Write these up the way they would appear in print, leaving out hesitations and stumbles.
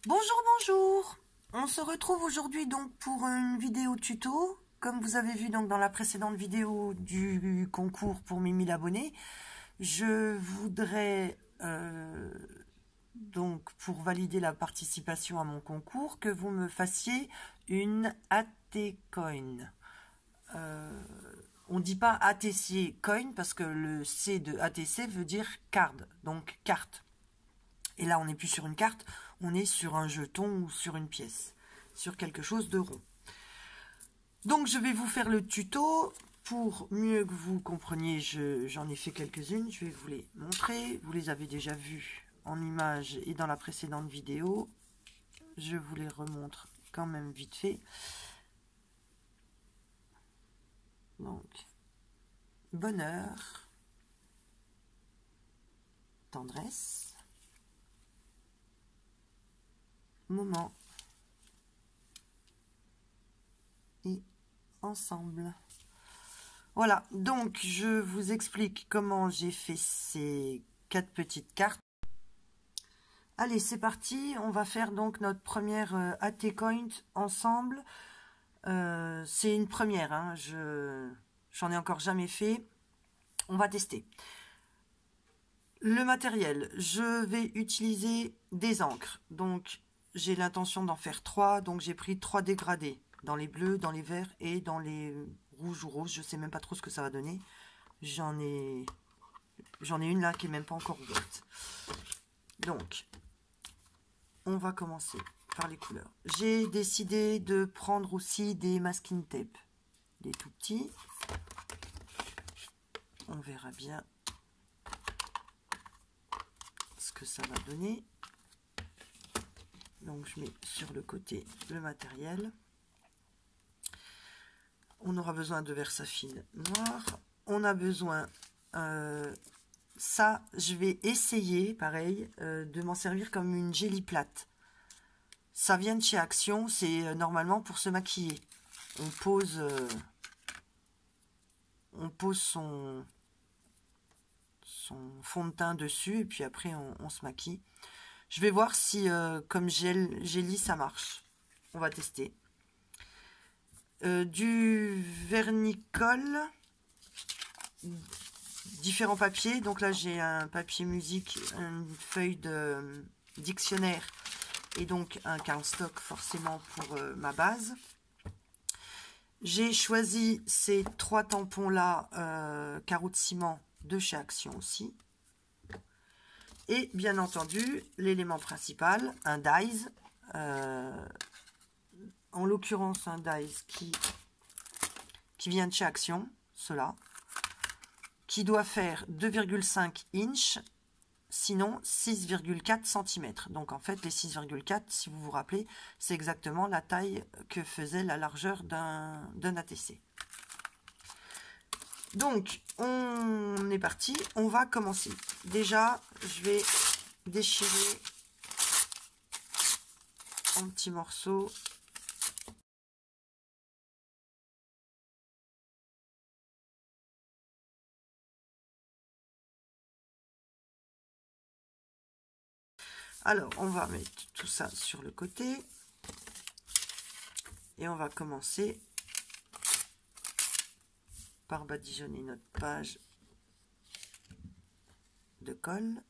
Bonjour, bonjour. On se retrouve aujourd'hui donc pour une vidéo tuto. Comme vous avez vu donc dans la précédente vidéo du concours pour mes 1000 abonnés, je voudrais donc pour valider la participation à mon concours que vous me fassiez une ATCoin. On ne dit pas ATC coin parce que le C de ATC veut dire card, donc carte. Et là, on n'est plus sur une carte, on est sur un jeton ou sur une pièce, sur quelque chose de rond. Donc, je vais vous faire le tuto. Pour mieux que vous compreniez, j'en ai fait quelques-unes. Je vais vous les montrer. Vous les avez déjà vues en images et dans la précédente vidéo. Je vous les remontre quand même vite fait. Donc, bonheur, tendresse, moment et ensemble. Voilà, donc je vous explique comment j'ai fait ces 4 petites cartes. Allez, c'est parti, on va faire donc notre première ATCoin ensemble. C'est une première, hein, j'en ai encore jamais fait. On va tester. Le matériel, je vais utiliser des encres. Donc, j'ai l'intention d'en faire 3. Donc, j'ai pris 3 dégradés. Dans les bleus, dans les verts et dans les rouges ou roses. Je sais même pas trop ce que ça va donner. J'en ai une là qui est même pas encore ouverte. Donc, on va commencer par les couleurs. J'ai décidé de prendre aussi des masking tape. Des tout petits. On verra bien ce que ça va donner. Donc je mets sur le côté le matériel. On aura besoin de Versafine noir. On a besoin ça, je vais essayer pareil de m'en servir comme une jelly plate. Ça vient de chez Action, c'est normalement pour se maquiller. On pose son fond de teint dessus et puis après on se maquille. Je vais voir si comme jelly ça marche. On va tester. Du vernicole, différents papiers. Donc là j'ai un papier musique, une feuille de dictionnaire et donc un cardstock forcément pour ma base. J'ai choisi ces 3 tampons là carreaux de ciment de chez Action aussi. Et bien entendu, l'élément principal, un dies. En l'occurrence, un dies qui vient de chez Action, cela. Qui doit faire 2,5 inches, sinon 6,4 cm. Donc en fait, les 6,4, si vous vous rappelez, c'est exactement la taille que faisait la largeur d'un ATC. Donc, on est parti, on va commencer. Déjà, je vais déchirer en petits morceaux. Alors, on va mettre tout ça sur le côté. Et on va commencer par badigeonner notre page de colle.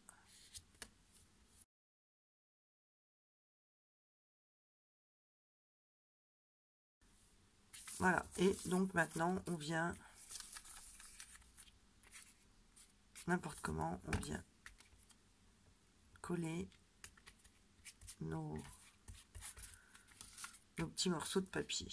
Voilà, et donc maintenant on vient, n'importe comment, on vient coller nos petits morceaux de papier.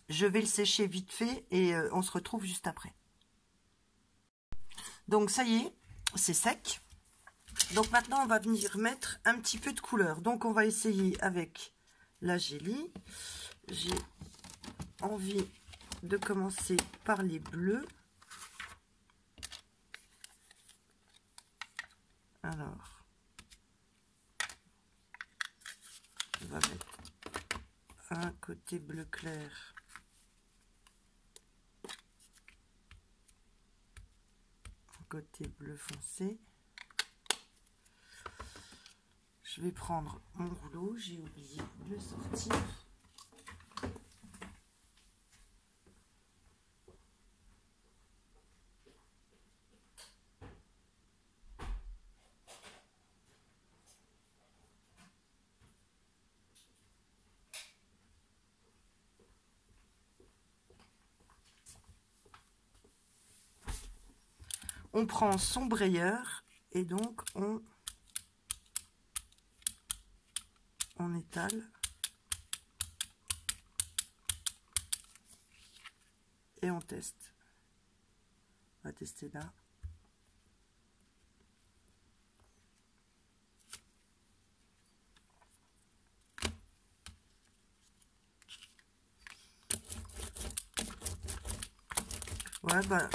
Je vais le sécher vite fait et on se retrouve juste après. Donc ça y est, c'est sec. Donc maintenant on va venir mettre un petit peu de couleur. Donc on va essayer avec la Gelly. J'ai envie de commencer par les bleus. Alors, on va mettre un côté bleu clair. Un côté bleu foncé. Je vais prendre mon rouleau, j'ai oublié de le sortir. On prend son brayeur et donc on étale et on teste. On va tester là. Ouais, bah,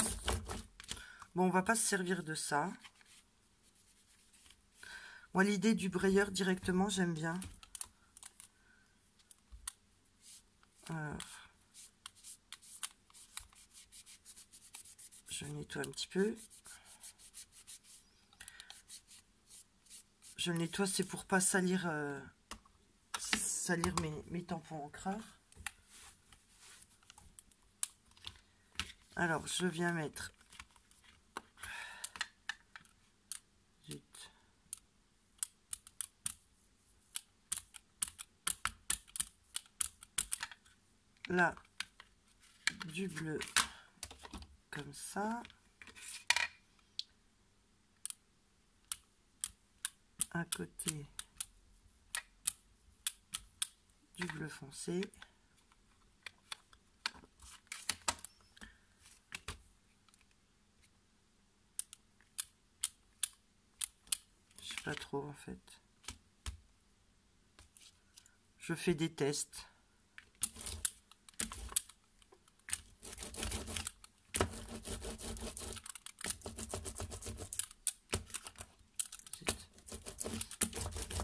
bon, on va pas se servir de ça. Moi, l'idée du brayeur directement, j'aime bien. Alors, je nettoie un petit peu. Je le nettoie, c'est pour pas salir, mes tampons encreurs. Alors, je viens mettre là du bleu comme ça, à côté du bleu foncé. Je sais pas trop en fait. Je fais des tests.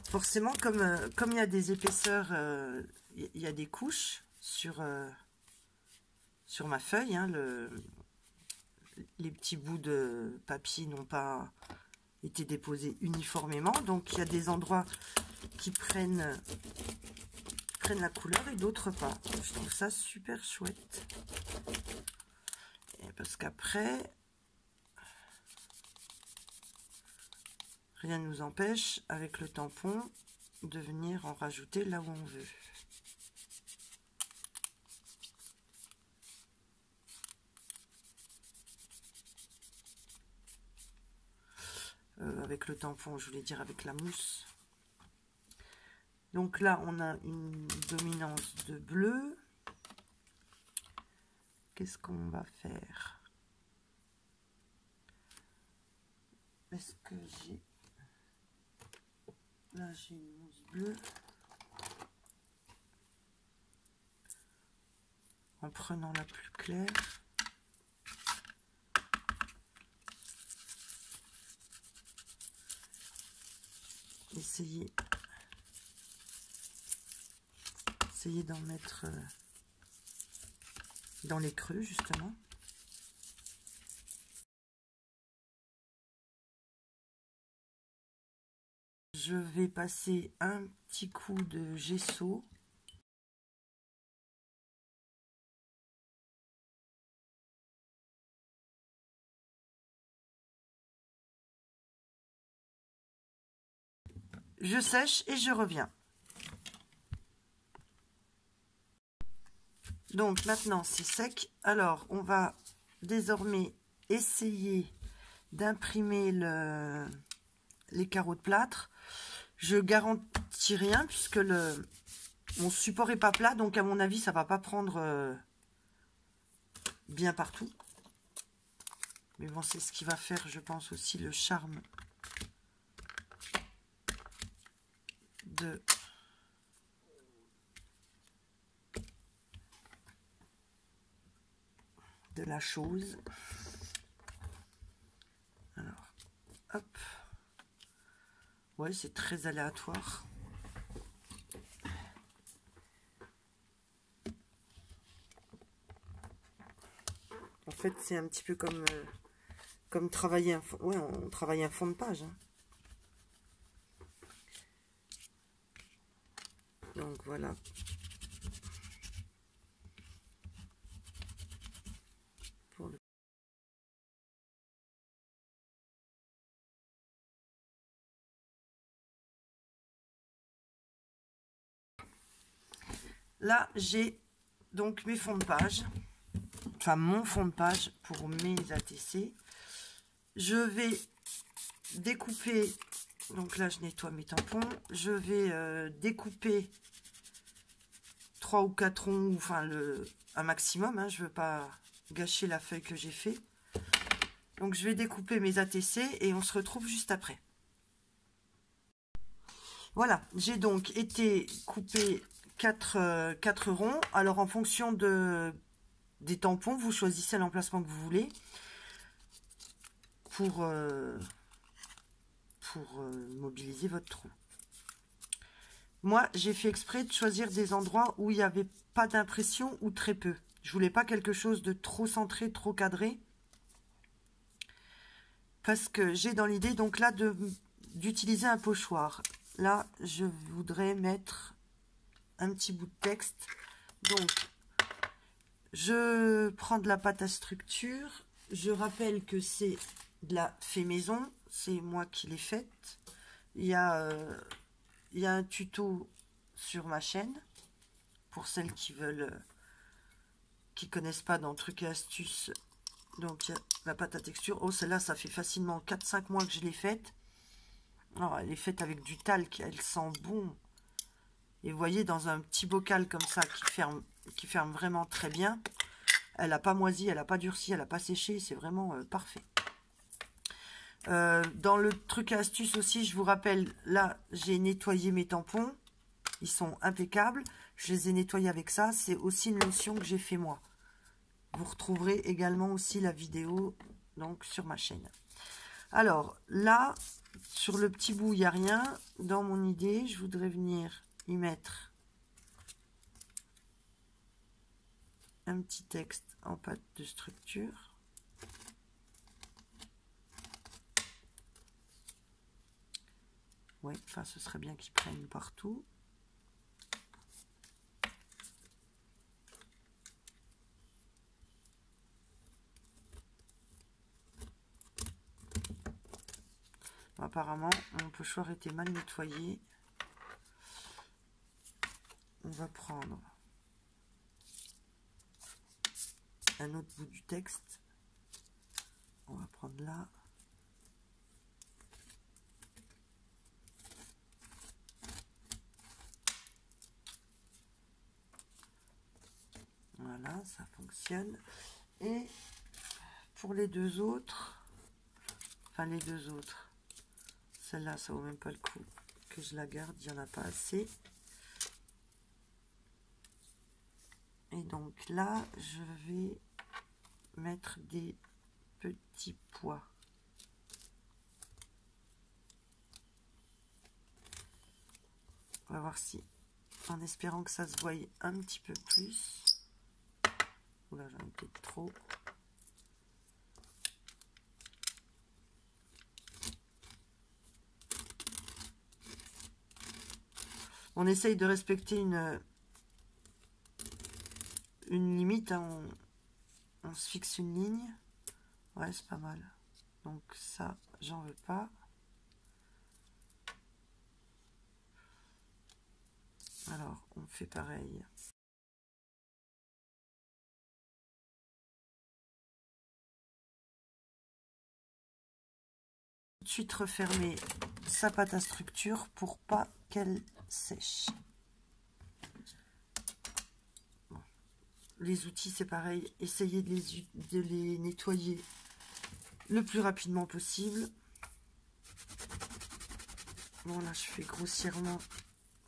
Forcément, comme il y a des épaisseurs, il y a des couches sur ma feuille. Hein, les petits bouts de papier n'ont pas été déposés uniformément. Donc, il y a des endroits qui prennent la couleur et d'autres pas. Je trouve ça super chouette. Et parce qu'après, rien ne nous empêche, avec le tampon, de venir en rajouter là où on veut. Avec le tampon, je voulais dire avec la mousse. Donc là, on a une dominance de bleu. Qu'est-ce qu'on va faire? Est-ce que j'ai... Là, j'ai une mousse bleue. En prenant la plus claire. Essayez d'en mettre dans les creux, justement. Je vais passer un petit coup de gesso. Je sèche et je reviens. Donc maintenant c'est sec. Alors on va désormais essayer d'imprimer les carreaux de plâtre. Je garantis rien puisque mon support est pas plat, donc à mon avis ça va pas prendre bien partout. Mais bon, c'est ce qui va faire, je pense, aussi le charme de la chose. Alors, hop. Ouais, c'est très aléatoire. En fait, c'est un petit peu comme travailler un fond. Ouais, on travaille un fond de page. Hein. Donc voilà. Pour le... Là, j'ai donc mes fonds de page. Enfin, mon fond de page pour mes ATC. Je vais découper, donc là je nettoie mes tampons, je vais découper 3 ou 4 ronds, enfin un maximum, hein, je ne veux pas gâcher la feuille que j'ai fait. Donc je vais découper mes ATC et on se retrouve juste après. Voilà, j'ai donc été couper 4 ronds. Alors en fonction des tampons, vous choisissez l'emplacement que vous voulez pour mobiliser votre trou. Moi, j'ai fait exprès de choisir des endroits où il n'y avait pas d'impression ou très peu. Je voulais pas quelque chose de trop centré, trop cadré. Parce que j'ai dans l'idée, donc là, d'utiliser un pochoir. Là, je voudrais mettre un petit bout de texte. Donc, je prends de la pâte à structure. Je rappelle que c'est de la fait maison. C'est moi qui l'ai faite. Il y a un tuto sur ma chaîne pour celles qui veulent, qui connaissent pas dans trucs et astuces. Donc il y a la pâte à texture. Oh, celle-là, ça fait facilement 4-5 mois que je l'ai faite. Alors, elle est faite avec du talc, elle sent bon. Et vous voyez, dans un petit bocal comme ça qui ferme vraiment très bien. Elle n'a pas moisi, elle n'a pas durci, elle n'a pas séché. C'est vraiment parfait. Dans le truc et astuce aussi, je vous rappelle, là, j'ai nettoyé mes tampons. Ils sont impeccables. Je les ai nettoyés avec ça. C'est aussi une lotion que j'ai fait moi. Vous retrouverez également aussi la vidéo donc sur ma chaîne. Alors, là, sur le petit bout, il n'y a rien. Dans mon idée, je voudrais venir y mettre un petit texte en pâte de structure. Ouais, enfin, ce serait bien qu'ils prennent partout. Apparemment, mon pochoir était mal nettoyé. On va prendre un autre bout du texte. On va prendre là. Voilà, ça fonctionne. Et pour les deux autres, celle-là, ça vaut même pas le coup que je la garde, il n'y en a pas assez. Et donc là, je vais mettre des petits pois. On va voir si, en espérant que ça se voie un petit peu plus. Oula, j'en ai peut-être trop. On essaye de respecter une limite, hein. On se fixe une ligne. Ouais, c'est pas mal. Donc ça, j'en veux pas. Alors, on fait pareil. Tout de suite refermer sa pâte à structure pour pas qu'elle sèche. Bon. les outils, c'est pareil. Essayez de les nettoyer le plus rapidement possible. Bon, là, je fais grossièrement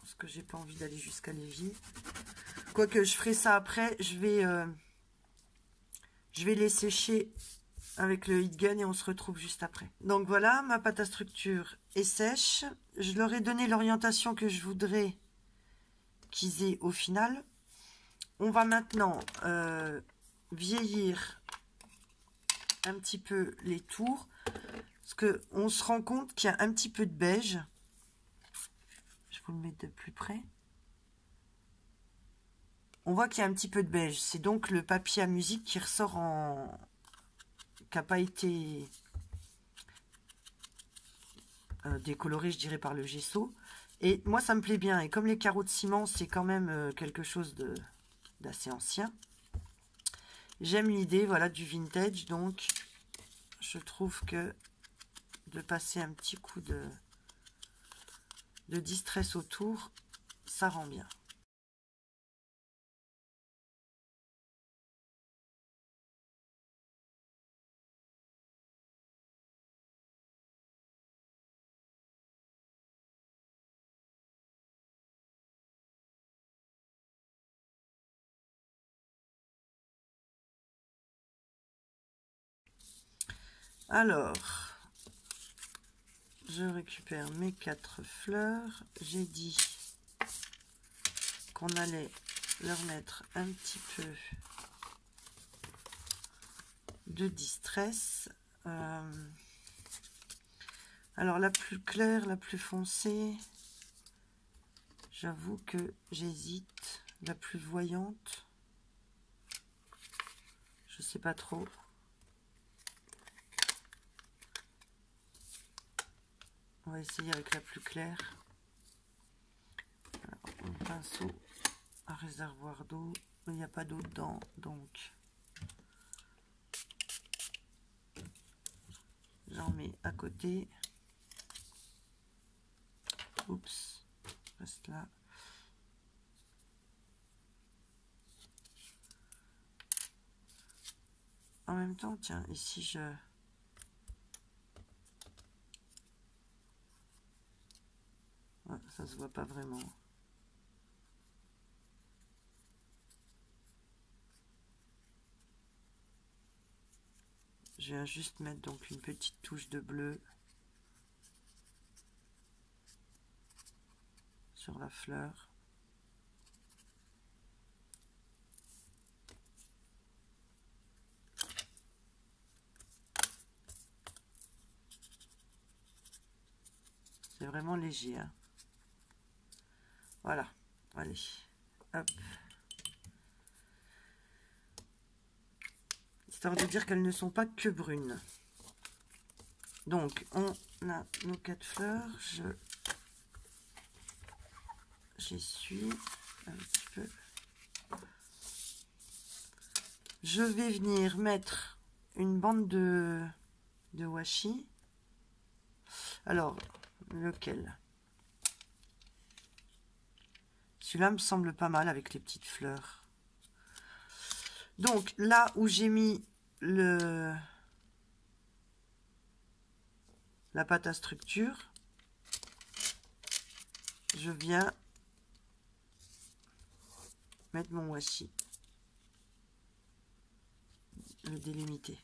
parce que j'ai pas envie d'aller jusqu'à l'évier. Quoique, je ferai ça après. Je vais les sécher avec le heat gun et on se retrouve juste après. Donc voilà, ma pâte à structure est sèche. Je leur ai donné l'orientation que je voudrais qu'ils aient au final. On va maintenant vieillir un petit peu les tours. Parce qu'on se rend compte qu'il y a un petit peu de beige. Je vais vous le mettre de plus près. On voit qu'il y a un petit peu de beige. C'est donc le papier à musique qui ressort qui n'a pas été décoloré, je dirais, par le gesso. Et moi, ça me plaît bien. Et comme les carreaux de ciment, c'est quand même quelque chose d'assez ancien. J'aime l'idée, voilà, du vintage. Donc, je trouve que de passer un petit coup de distress autour, ça rend bien. Alors, je récupère mes 4 fleurs. J'ai dit qu'on allait leur mettre un petit peu de distress. Alors, la plus claire, la plus foncée, j'avoue que j'hésite. La plus voyante, je sais pas trop. On va essayer avec la plus claire. Alors, un pinceau à réservoir d'eau. Il n'y a pas d'eau dedans, donc j'en mets à côté. Oups, reste là. En même temps, tiens, ici je... Ah, ça se voit pas vraiment. Je viens juste mettre donc une petite touche de bleu sur la fleur. C'est vraiment léger, hein. Voilà, allez, hop. Histoire de dire qu'elles ne sont pas que brunes. Donc, on a nos 4 fleurs. J'essuie un petit peu. Je vais venir mettre une bande de washi. Alors, lequel? Celui-là me semble pas mal avec les petites fleurs. Donc, là où j'ai mis la pâte à structure, je viens mettre mon washi, le délimiter.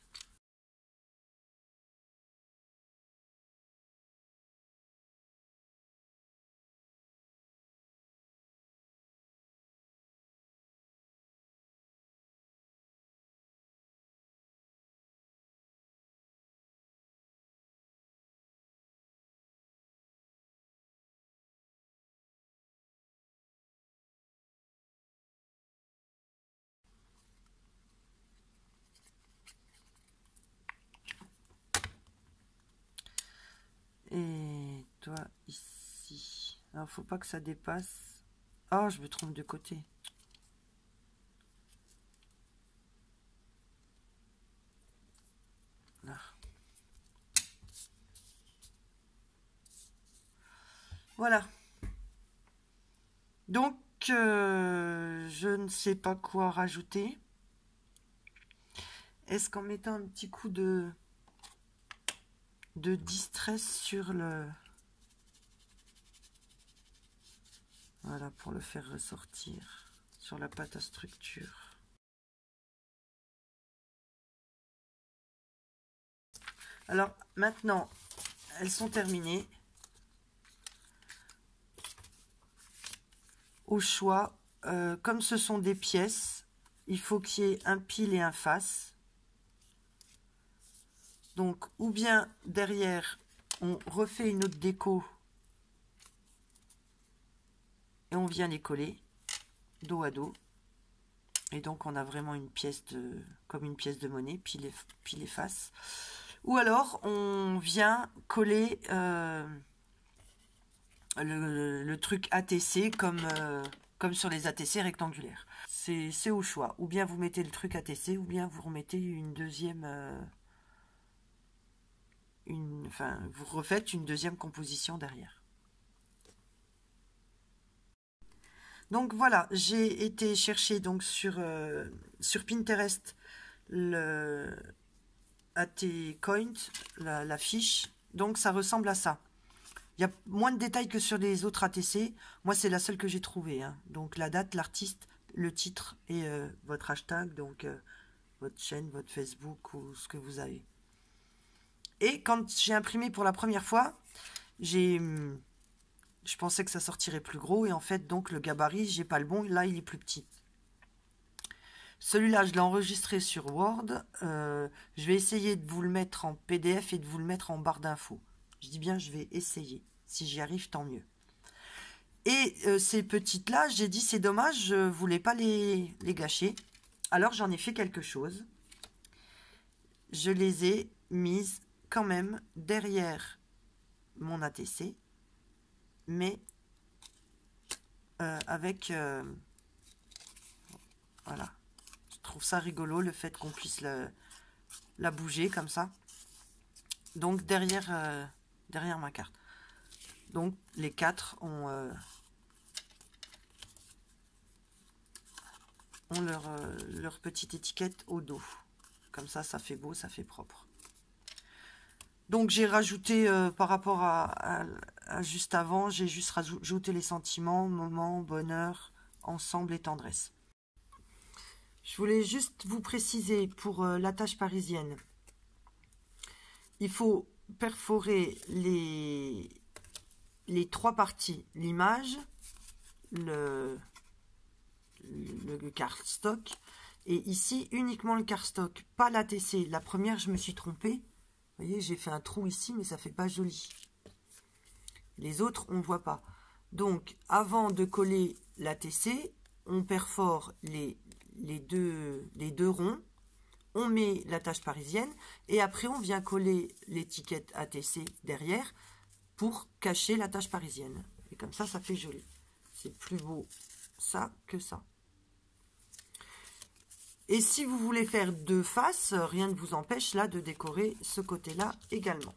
Et toi ici, alors faut pas que ça dépasse. Oh, je me trompe de côté. Là. Voilà. Donc je ne sais pas quoi rajouter. Est-ce qu'en mettant un petit coup de distress sur le... Voilà, pour le faire ressortir sur la pâte à structure. Alors, maintenant, elles sont terminées. Au choix, comme ce sont des pièces, il faut qu'il y ait un pile et un face. Donc, ou bien derrière, on refait une autre déco et on vient les coller dos à dos. Et donc, on a vraiment une pièce comme une pièce de monnaie, pile et face. Ou alors, on vient coller le truc ATC comme sur les ATC rectangulaires. C'est au choix. Ou bien vous mettez le truc ATC, ou bien vous remettez une deuxième... vous refaites une deuxième composition derrière. Donc voilà, j'ai été chercher donc sur Pinterest le AT-Coin, la fiche. Donc ça ressemble à ça. Il y a moins de détails que sur les autres ATC. Moi, c'est la seule que j'ai trouvée. Hein. Donc la date, l'artiste, le titre et votre hashtag, donc votre chaîne, votre Facebook ou ce que vous avez. Et quand j'ai imprimé pour la première fois, je pensais que ça sortirait plus gros. Et en fait, donc le gabarit, j'ai pas le bon. Là, il est plus petit. Celui-là, je l'ai enregistré sur Word. Je vais essayer de vous le mettre en PDF et de vous le mettre en barre d'infos. Je dis bien, je vais essayer. Si j'y arrive, tant mieux. Et ces petites-là, j'ai dit, c'est dommage, je voulais pas les gâcher. Alors, j'en ai fait quelque chose. Je les ai mises quand même derrière mon ATC. Mais avec... voilà. Je trouve ça rigolo, le fait qu'on puisse la bouger comme ça. Donc, derrière ma carte. Donc, les quatre ont leur petite étiquette au dos. Comme ça, ça fait beau, ça fait propre. Donc, j'ai rajouté, par rapport à juste avant, j'ai juste rajouté les sentiments, moment, bonheur, ensemble et tendresse. Je voulais juste vous préciser pour l'attache parisienne. Il faut perforer les trois parties. L'image, le cardstock. Et ici, uniquement le cardstock, pas l'ATC. La première, je me suis trompée. Vous voyez, j'ai fait un trou ici, mais ça fait pas joli. Les autres, on ne voit pas. Donc, avant de coller l'ATC, on perfore les deux ronds. On met l'attache parisienne. Et après, on vient coller l'étiquette ATC derrière pour cacher l'attache parisienne. Et comme ça, ça fait joli. C'est plus beau ça que ça. Et si vous voulez faire deux faces, rien ne vous empêche là de décorer ce côté-là également.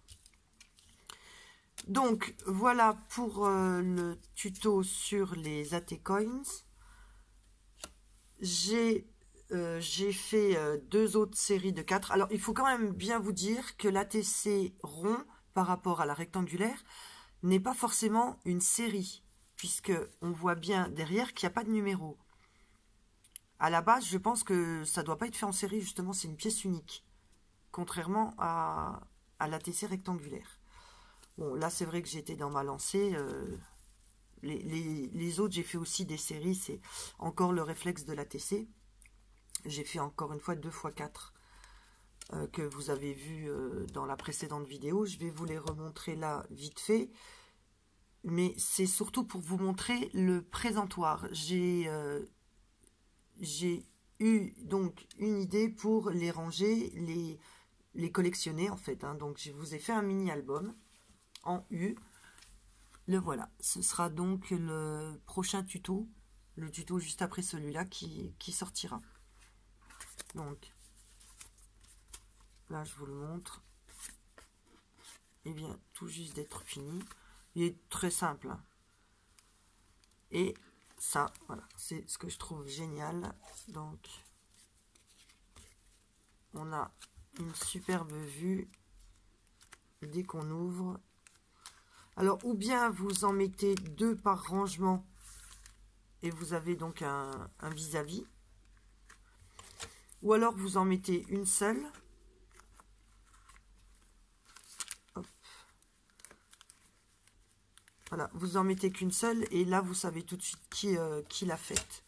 Donc, voilà pour le tuto sur les AT-Coins. J'ai fait deux autres séries de 4. Alors, il faut quand même bien vous dire que l'ATC rond par rapport à la rectangulaire n'est pas forcément une série, puisque on voit bien derrière qu'il n'y a pas de numéro. À la base, je pense que ça ne doit pas être fait en série, justement, c'est une pièce unique. Contrairement à l'ATC rectangulaire. Bon, là, c'est vrai que j'étais dans ma lancée. Les autres, j'ai fait aussi des séries. C'est encore le réflexe de l'ATC. J'ai fait encore une fois 2x4 que vous avez vu dans la précédente vidéo. Je vais vous les remontrer là, vite fait. Mais c'est surtout pour vous montrer le présentoir. J'ai eu donc une idée pour les ranger, les collectionner en fait. Hein. Donc je vous ai fait un mini album en U. Le voilà. Ce sera donc le prochain tuto, le tuto juste après celui-là qui sortira. Donc là je vous le montre. Il vient tout juste d'être fini. Il est très simple. Hein. Et ça, voilà, c'est ce que je trouve génial. Donc, on a une superbe vue dès qu'on ouvre. Alors, ou bien vous en mettez 2 par rangement et vous avez donc un vis-à-vis. Ou alors vous en mettez une seule. Hop. Voilà, vous en mettez qu'une seule et là vous savez tout de suite qui l'a faite.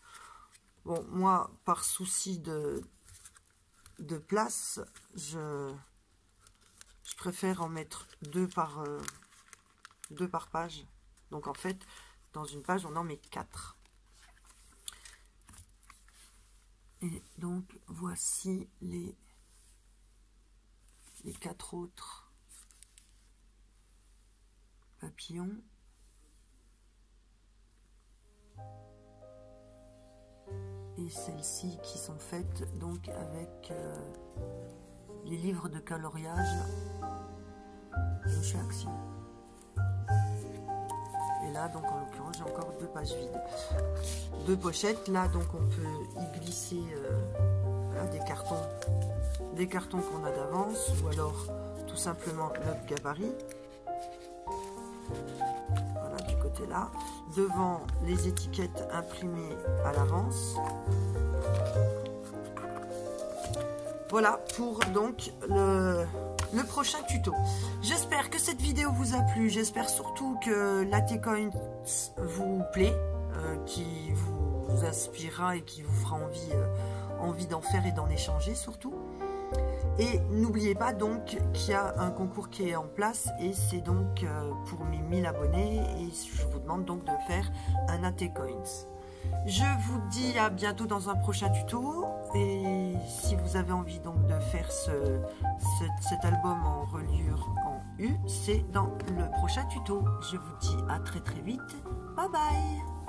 Bon, moi, par souci de place, je préfère en mettre 2 par page. Donc en fait, dans une page, on en met 4. Et donc, voici les 4 autres papillons. Et celles-ci qui sont faites donc avec les livres de coloriage de chez Action. Et là, donc en l'occurrence, j'ai encore 2 pages vides. 2 pochettes. Là, donc on peut y glisser voilà, des cartons qu'on a d'avance, ou alors tout simplement notre gabarit. Voilà, du côté là. Devant, les étiquettes imprimées à l'avance. Voilà pour donc le prochain tuto. J'espère que cette vidéo vous a plu. J'espère surtout que la T-Coins vous plaît, qui vous inspirera et qui vous fera envie d'en faire et d'en échanger surtout. Et n'oubliez pas donc qu'il y a un concours qui est en place et c'est donc pour mes 1000 abonnés et je vous demande donc de faire un AT-Coins. Je vous dis à bientôt dans un prochain tuto et si vous avez envie donc de faire cet album en reliure en U, c'est dans le prochain tuto. Je vous dis à très vite. Bye bye.